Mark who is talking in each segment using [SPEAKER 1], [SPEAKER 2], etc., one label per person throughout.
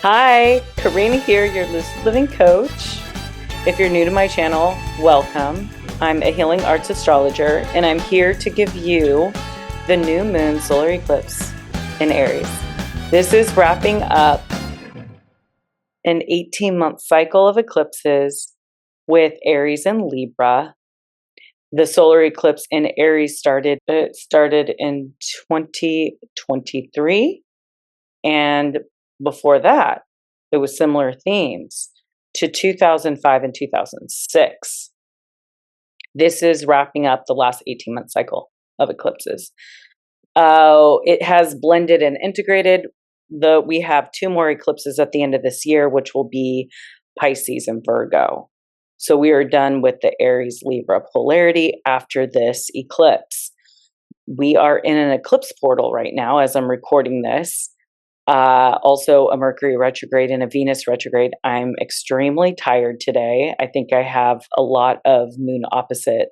[SPEAKER 1] Hi, Karina here, your Lucid Living Coach. If you're new to my channel, welcome. I'm a healing arts astrologer, and I'm here to give you the new moon solar eclipse in Aries. This is wrapping up an 18-month cycle of eclipses with Aries and Libra. The solar eclipse in Aries started in 2023, and before that, it was similar themes to 2005 and 2006. This is wrapping up the last 18-month cycle of eclipses. It has blended and integrated. We have two more eclipses at the end of this year, which will be Pisces and Virgo. So we are done with the Aries-Libra polarity after this eclipse. We are in an eclipse portal right now as I'm recording this. Also a Mercury retrograde and a Venus retrograde. I'm extremely tired today. I think I have a lot of moon opposite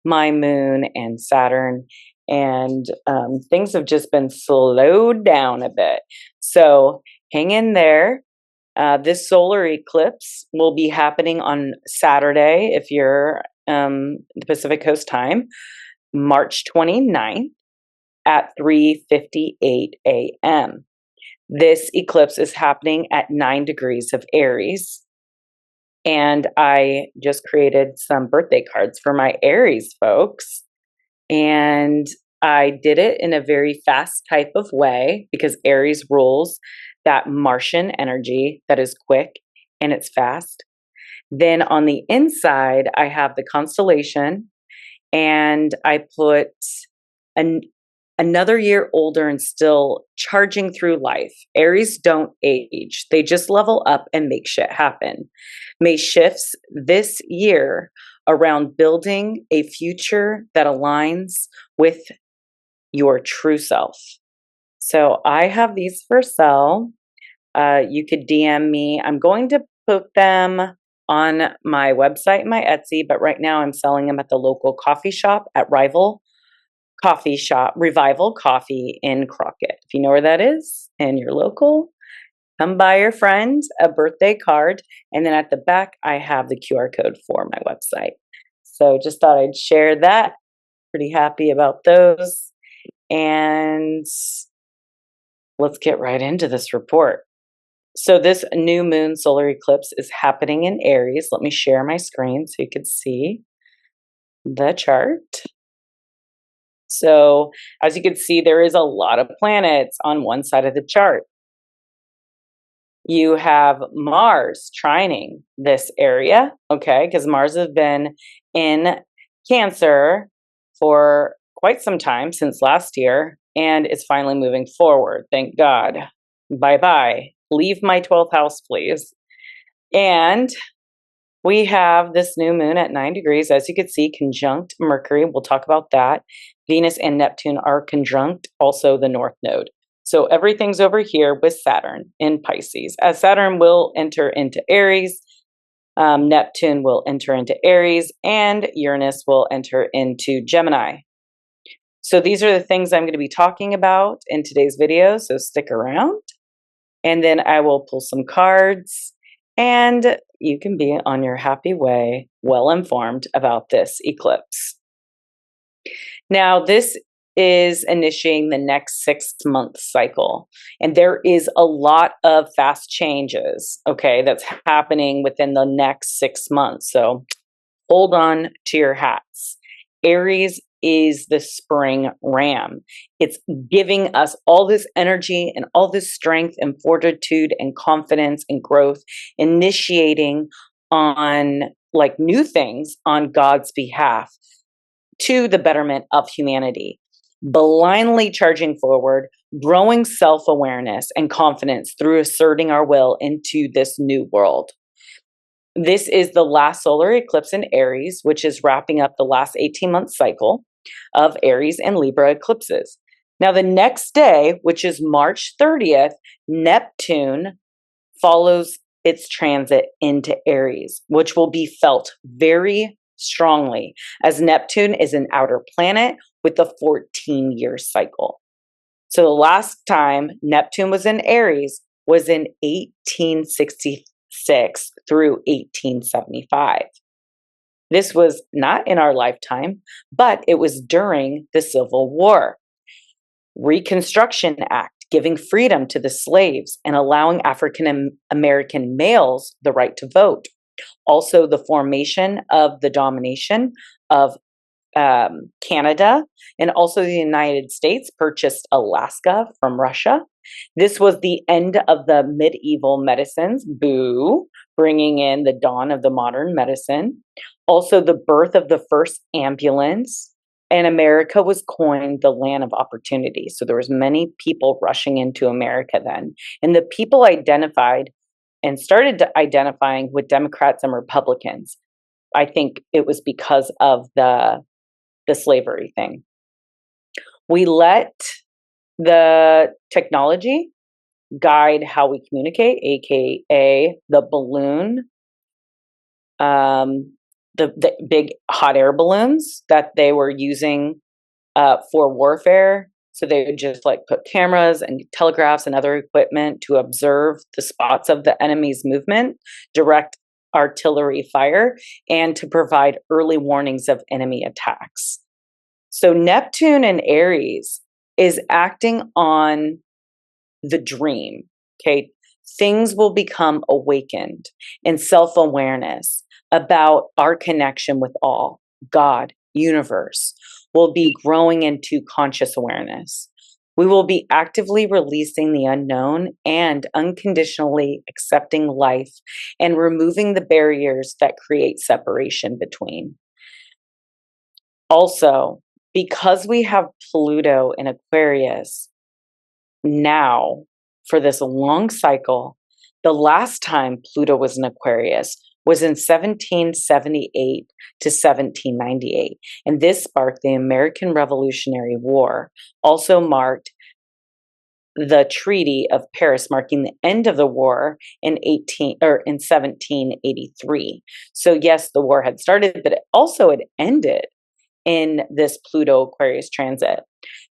[SPEAKER 1] my moon and Saturn, and things have just been slowed down a bit. So hang in there. This solar eclipse will be happening on Saturday if you're the Pacific Coast time, March 29th at 3:58 a.m. This eclipse is happening at 9 degrees of Aries. And I just created some birthday cards for my Aries folks. And I did it in a very fast type of way because Aries rules that Martian energy that is quick and it's fast. Then on the inside, I have the constellation, and I put another year older and still charging through life. Aries don't age. They just level up and make shit happen. May shifts this year around building a future that aligns with your true self. So I have these for sale. You could DM me. I'm going to put them on my website, my Etsy, but right now I'm selling them at the local coffee shop at Revival Coffee in Crockett. If you know where that is and you're local, come buy your friend a birthday card. And then at the back, I have the QR code for my website. So just thought I'd share that. Pretty happy about those. And let's get right into this report. So this new moon solar eclipse is happening in Aries. Let me share my screen so you can see the chart. So as you can see, there is a lot of planets on one side of the chart. You have Mars trining this area, okay, because Mars has been in Cancer for quite some time, since last year, and it's finally moving forward. Thank God. Bye-bye. Leave my 12th house, please. And we have this new moon at 9 degrees, as you can see, conjunct Mercury. We'll talk about that. Venus and Neptune are conjunct, also the North Node. So everything's over here with Saturn in Pisces. As Saturn will enter into Aries, Neptune will enter into Aries, and Uranus will enter into Gemini. So these are the things I'm going to be talking about in today's video, so stick around. And then I will pull some cards, and you can be on your happy way, well informed about this eclipse. Now, this is initiating the next 6-month cycle, and there is a lot of fast changes, okay, that's happening within the next 6 months. So hold on to your hats. Aries is the spring ram. It's giving us all this energy and all this strength and fortitude and confidence and growth, initiating on like new things on God's behalf to the betterment of humanity, blindly charging forward, growing self-awareness and confidence through asserting our will into this new world. This is the last solar eclipse in Aries, which is wrapping up the last 18-month cycle of Aries and Libra eclipses. Now, the next day, which is March 30th, Neptune follows its transit into Aries, which will be felt very strongly, as Neptune is an outer planet with a 14-year cycle. So the last time Neptune was in Aries was in 1866 through 1875. This was not in our lifetime, but it was during the Civil War. Reconstruction Act, giving freedom to the slaves and allowing African American males the right to vote. Also, the formation of the domination of Canada, and also the United States purchased Alaska from Russia. This was the end of the medieval medicines, boo, bringing in the dawn of the modern medicine. Also, the birth of the first ambulance, and America was coined the land of opportunity. So there was many people rushing into America then, and the people identified and started identifying with Democrats and Republicans. I think it was because of the slavery thing. We let the technology guide how we communicate, aka the balloon, the big hot air balloons that they were using for warfare. So they would just like put cameras and telegraphs and other equipment to observe the spots of the enemy's movement, direct artillery fire, and to provide early warnings of enemy attacks. So Neptune in Aries is acting on the dream, okay? Things will become awakened, and self-awareness about our connection with all, God, universe, will be growing into conscious awareness. We will be actively releasing the unknown and unconditionally accepting life and removing the barriers that create separation between. Also, because we have Pluto in Aquarius now for this long cycle, the last time Pluto was in Aquarius was in 1778 to 1798. And this sparked the American Revolutionary War, also marked the Treaty of Paris, marking the end of the war in 1783. So yes, the war had started, but it also had ended in this Pluto Aquarius transit.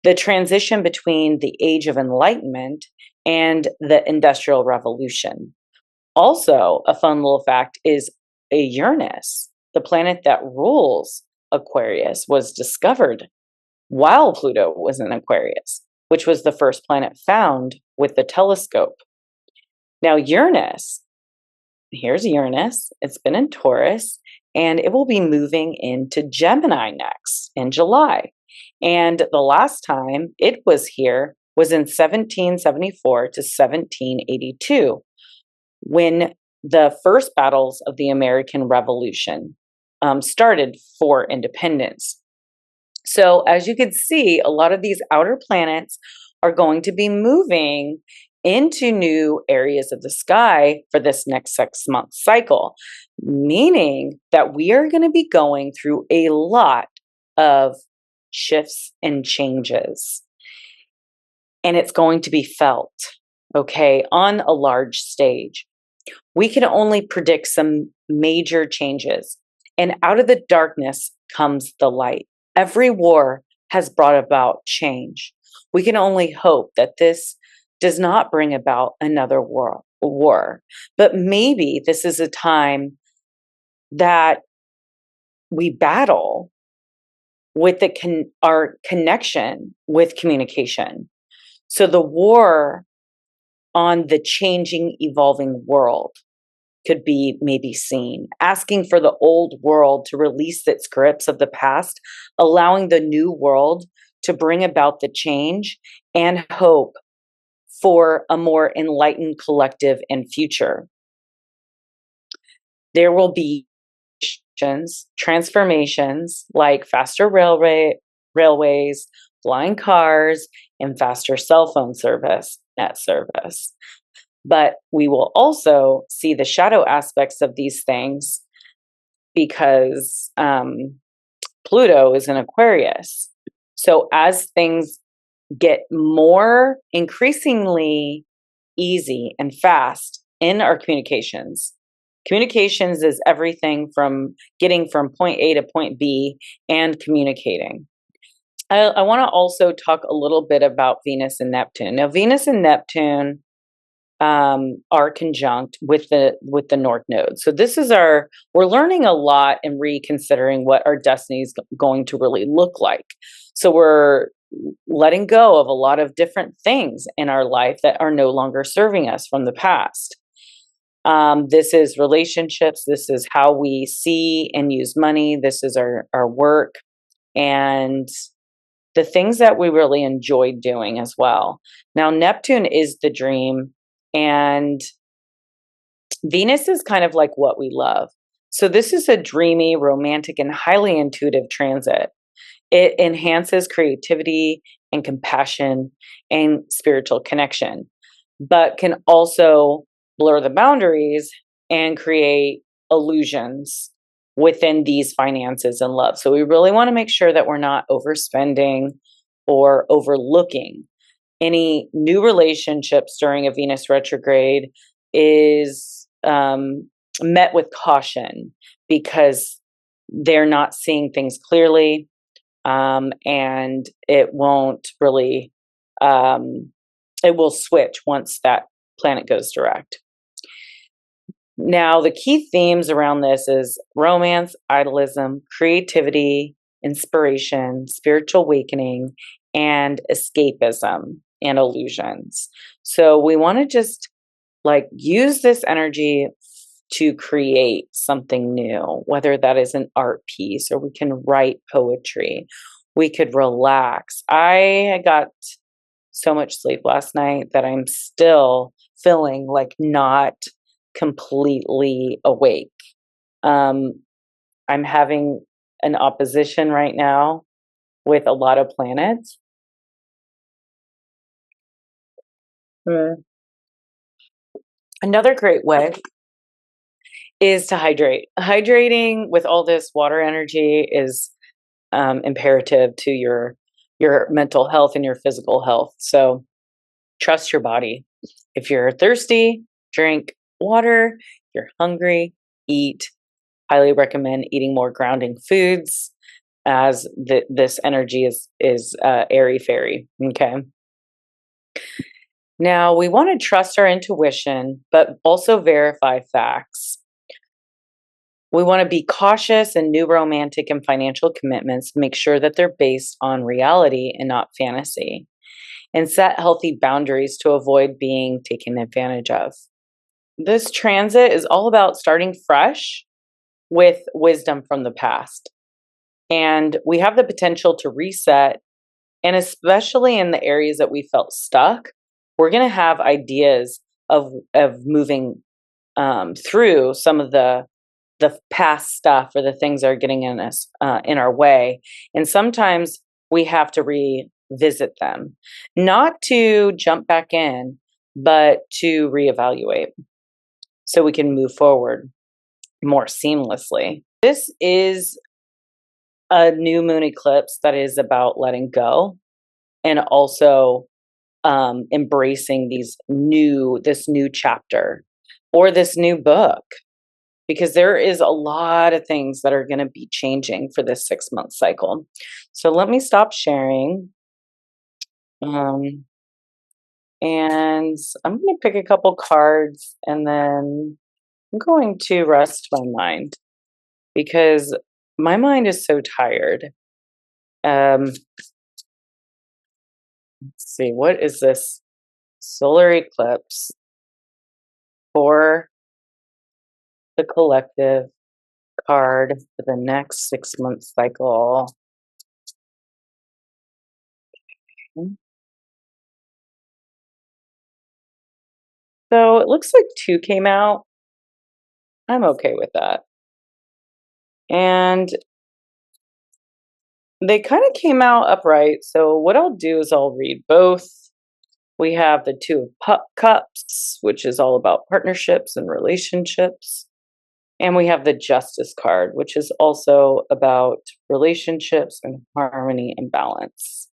[SPEAKER 1] The transition between the Age of Enlightenment and the Industrial Revolution. Also, a fun little fact is Uranus, the planet that rules Aquarius, was discovered while Pluto was in Aquarius, which was the first planet found with the telescope. Now, Uranus, here's Uranus. It's been in Taurus, and it will be moving into Gemini next in July. And the last time it was here was in 1774 to 1782, when the first battles of the American Revolution started for independence. So as you can see, a lot of these outer planets are going to be moving into new areas of the sky for this next 6-month cycle, meaning that we are going to be going through a lot of shifts and changes. And it's going to be felt, okay, on a large stage. We can only predict some major changes, and out of the darkness comes the light. Every war has brought about change. We can only hope that this does not bring about another war, but maybe this is a time that we battle with our connection with communication. So the war on the changing, evolving world could be maybe seen, asking for the old world to release its grips of the past, allowing the new world to bring about the change and hope for a more enlightened collective and future. There will be transformations like faster railways, flying cars, and faster cell phone service, net service. But we will also see the shadow aspects of these things because Pluto is in Aquarius. So as things get more increasingly easy and fast in our communications is everything from getting from point A to point B and communicating. I want to also talk a little bit about Venus and Neptune. Now, Venus and Neptune are conjunct with the North Node. So this is we're learning a lot and reconsidering what our destiny is going to really look like. So we're letting go of a lot of different things in our life that are no longer serving us from the past. This is relationships. This is how we see and use money. This is our work and the things that we really enjoy doing as well. Now, Neptune is the dream, and Venus is kind of like what we love. So this is a dreamy, romantic, and highly intuitive transit. It enhances creativity and compassion and spiritual connection, but can also blur the boundaries and create illusions within these finances and love. So we really want to make sure that we're not overspending or overlooking. Any new relationships during a Venus retrograde is met with caution because they're not seeing things clearly, and it won't really, it will switch once that planet goes direct. Now, the key themes around this is romance, idealism, creativity, inspiration, spiritual awakening, and escapism and illusions. So we want to just like use this energy to create something new, whether that is an art piece or we can write poetry. We could relax. I got so much sleep last night that I'm still feeling like not completely awake. I'm having an opposition right now with a lot of planets. Another great way is to hydrate. Hydrating with all this water energy is imperative to your mental health and your physical health. So trust your body. If you're thirsty, drink water. If you're hungry, eat. Highly recommend eating more grounding foods, as this energy is airy fairy. Okay. Now we want to trust our intuition, but also verify facts. We want to be cautious in new romantic and financial commitments, make sure that they're based on reality and not fantasy, and set healthy boundaries to avoid being taken advantage of. This transit is all about starting fresh with wisdom from the past. And we have the potential to reset, and especially in the areas that we felt stuck, we're going to have ideas of moving through some of the past stuff or the things that are getting in us in our way. And sometimes we have to revisit them, not to jump back in, but to reevaluate so we can move forward more seamlessly. This is a new moon eclipse that is about letting go and also embracing this new chapter or this new book, because there is a lot of things that are going to be changing for this 6-month cycle. So let me stop sharing. And I'm going to pick a couple cards and then I'm going to rest my mind because my mind is so tired. Let's see, what is this solar eclipse for the collective card for the next 6-month cycle? So it looks like 2 came out. I'm okay with that. And they kind of came out upright. So what I'll do is I'll read both. We have the 2 of Cups, which is all about partnerships and relationships. And we have the Justice card, which is also about relationships and harmony and balance.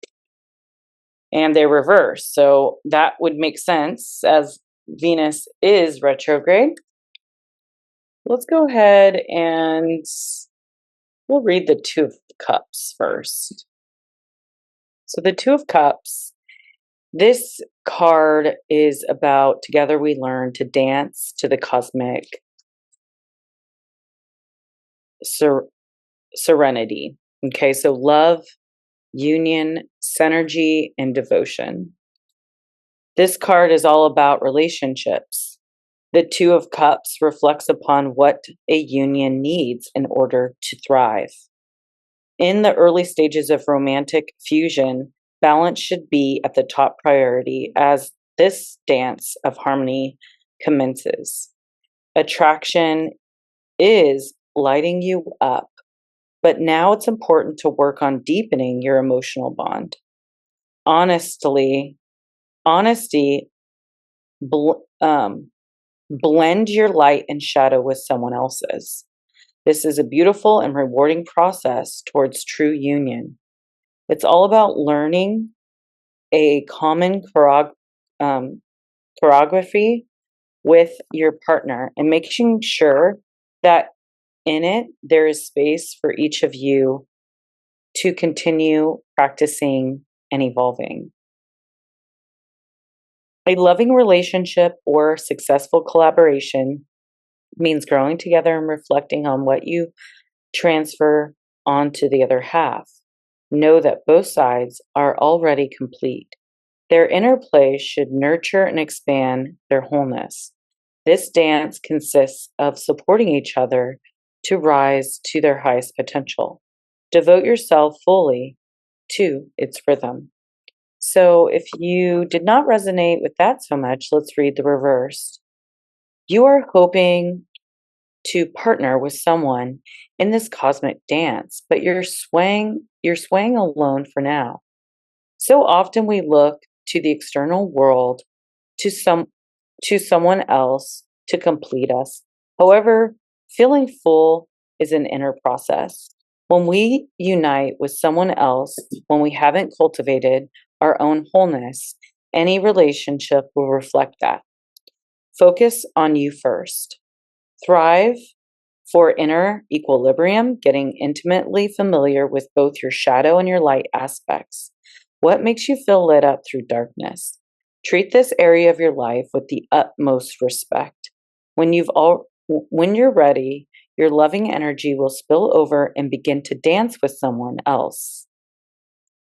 [SPEAKER 1] And they reverse. So that would make sense as Venus is retrograde. Let's go ahead and we'll read the 2 of Cups first. So the 2 of Cups This card is about together we learn to dance to the cosmic serenity. Okay, so love, union, synergy, and devotion. This card is all about relationships. The Two of Cups reflects upon what a union needs in order to thrive. In the early stages of romantic fusion, balance should be at the top priority as this dance of harmony commences. Attraction is lighting you up, but now it's important to work on deepening your emotional bond. Honesty, blend your light and shadow with someone else's. This is a beautiful and rewarding process towards true union. It's all about learning a common choreography with your partner and making sure that in it there is space for each of you to continue practicing and evolving. A loving relationship or successful collaboration means growing together and reflecting on what you transfer onto the other half. Know that both sides are already complete. Their interplay should nurture and expand their wholeness. This dance consists of supporting each other to rise to their highest potential. Devote yourself fully to its rhythm. So if you did not resonate with that so much, let's read the reverse. You are hoping to partner with someone in this cosmic dance, but you're swaying alone for now. So often we look to the external world, to someone else to complete us. However, feeling full is an inner process. When we unite with someone else, when we haven't cultivated our own wholeness, any relationship will reflect that. Focus on you first. Thrive for inner equilibrium, getting intimately familiar with both your shadow and your light aspects. What makes you feel lit up through darkness? Treat this area of your life with the utmost respect. When you're ready, your loving energy will spill over and begin to dance with someone else.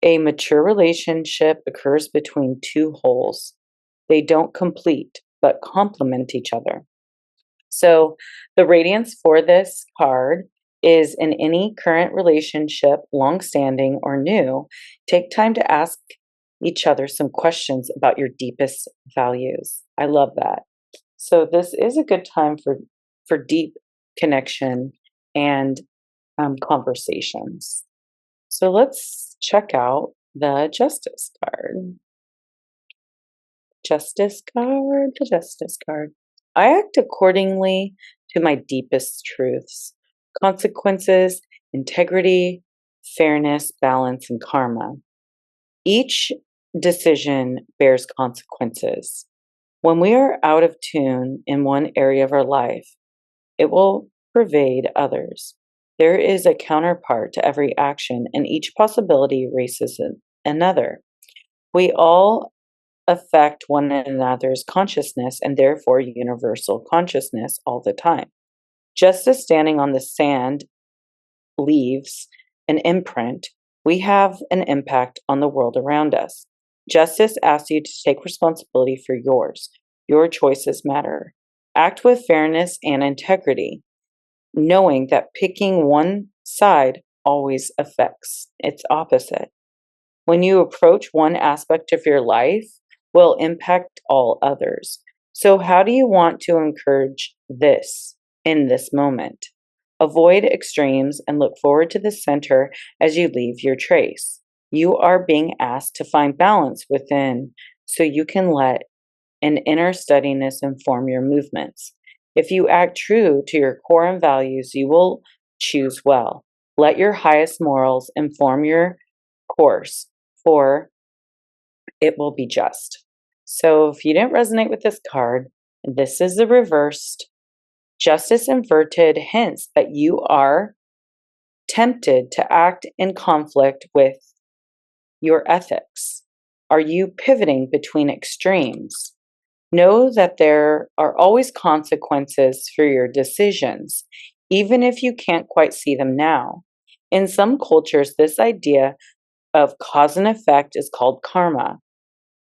[SPEAKER 1] A mature relationship occurs between two wholes. They don't complete, but complement each other. So the radiance for this card is in any current relationship, long-standing or new, take time to ask each other some questions about your deepest values. I love that. So this is a good time for deep connection and conversations. So let's check out the Justice card. Justice card, the Justice card. I act accordingly to my deepest truths, consequences, integrity, fairness, balance, and karma. Each decision bears consequences. When we are out of tune in one area of our life, it will pervade others. There is a counterpart to every action, and each possibility erases another. We all affect one another's consciousness and therefore universal consciousness all the time. Just as standing on the sand leaves an imprint, we have an impact on the world around us. Justice asks you to take responsibility for yours. Your choices matter. Act with fairness and integrity, knowing that picking one side always affects its opposite. When you approach one aspect of your life, will impact all others. So how do you want to encourage this in this moment? Avoid extremes and look forward to the center as you leave your trace. You are being asked to find balance within so you can let an inner steadiness inform your movements. If you act true to your core and values, you will choose well. Let your highest morals inform your course, for it will be just. So if you didn't resonate with this card, this is the reversed. Justice inverted hints that you are tempted to act in conflict with your ethics. Are you pivoting between extremes? Know that there are always consequences for your decisions, even if you can't quite see them now. In some cultures, this idea of cause and effect is called karma.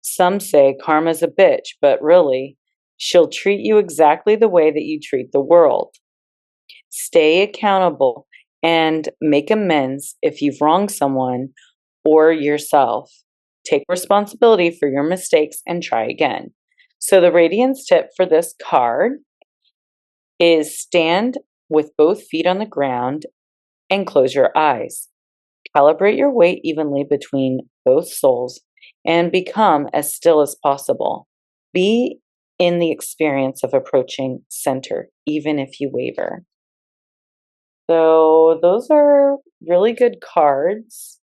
[SPEAKER 1] Some say karma's a bitch, but really, she'll treat you exactly the way that you treat the world. Stay accountable and make amends if you've wronged someone or yourself. Take responsibility for your mistakes and try again. So the radiance tip for this card is stand with both feet on the ground and close your eyes. Calibrate your weight evenly between both soles and become as still as possible. Be in the experience of approaching center, even if you waver. So those are really good cards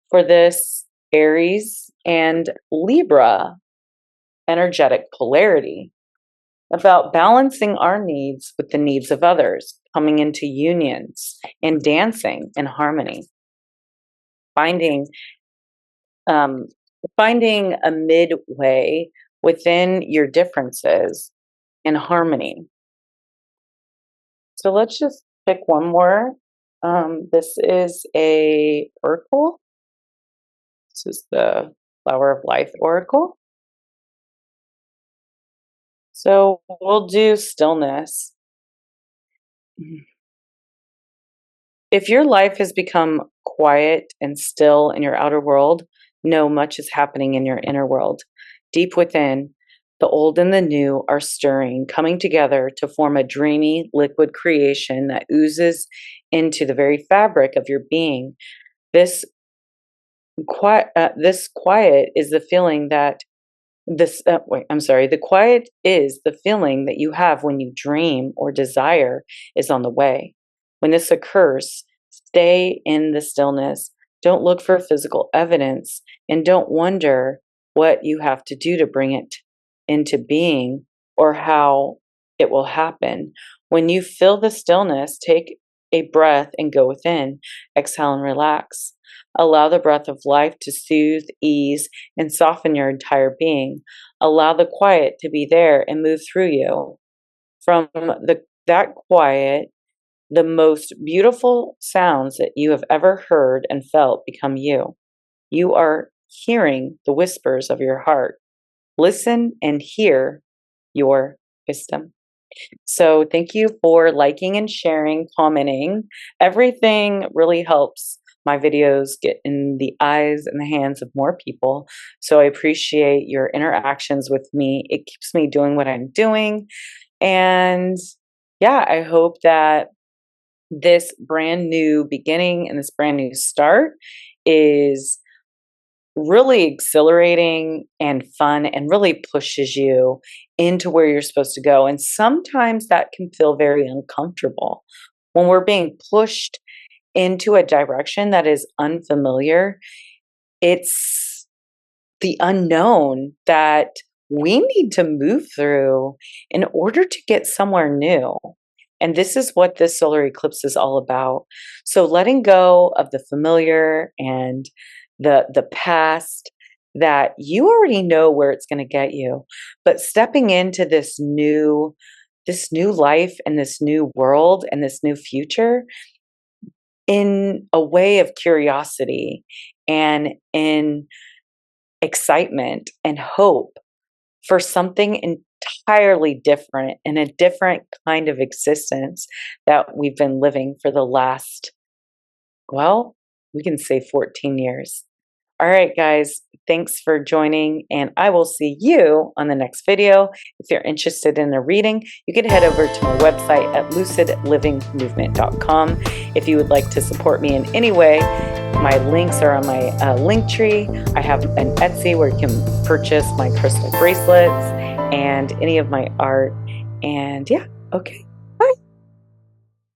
[SPEAKER 1] for this Aries and Libra energetic polarity, about balancing our needs with the needs of others, coming into unions and dancing in harmony, finding a midway within your differences in harmony. So let's just pick one more. This is a oracle. This is the Flower of Life oracle. So we'll do stillness. If your life has become quiet and still in your outer world, know much is happening in your inner world. Deep within, the old and the new are stirring, coming together to form a dreamy, liquid creation that oozes into the very fabric of your being. This quiet is the feeling that the quiet is the feeling that you have when you dream or desire is on the way. When this occurs, stay in the stillness. Don't look for physical evidence and don't wonder what you have to do to bring it into being or how it will happen. When you feel the stillness, take a breath and go within. Exhale and relax. Allow the breath of life to soothe, ease, and soften your entire being. Allow the quiet to be there and move through you. From that quiet, the most beautiful sounds that you have ever heard and felt become you. You are hearing the whispers of your heart. Listen and hear your wisdom. So thank you for liking and sharing, commenting. Everything really helps my videos get in the eyes and the hands of more people. So I appreciate your interactions with me. It keeps me doing what I'm doing. And yeah, I hope that this brand new beginning and this brand new start is really exhilarating and fun and really pushes you into where you're supposed to go. And sometimes that can feel very uncomfortable when we're being pushed into a direction that is unfamiliar. It's the unknown that we need to move through in order to get somewhere new. And this is what this solar eclipse is all about. So letting go of the familiar and the past that you already know where it's going to get you, but stepping into this new life and this new world and this new future in a way of curiosity and in excitement and hope for something entirely different and a different kind of existence that we've been living for the last, well, we can say 14 years. All right, guys, thanks for joining, and I will see you on the next video. If you're interested in a reading, you can head over to my website at LUCIDLIVINGMOVEMENT.com. If you would like to support me in any way, my links are on my link tree. I have an Etsy where you can purchase my crystal bracelets and any of my art. And yeah, okay.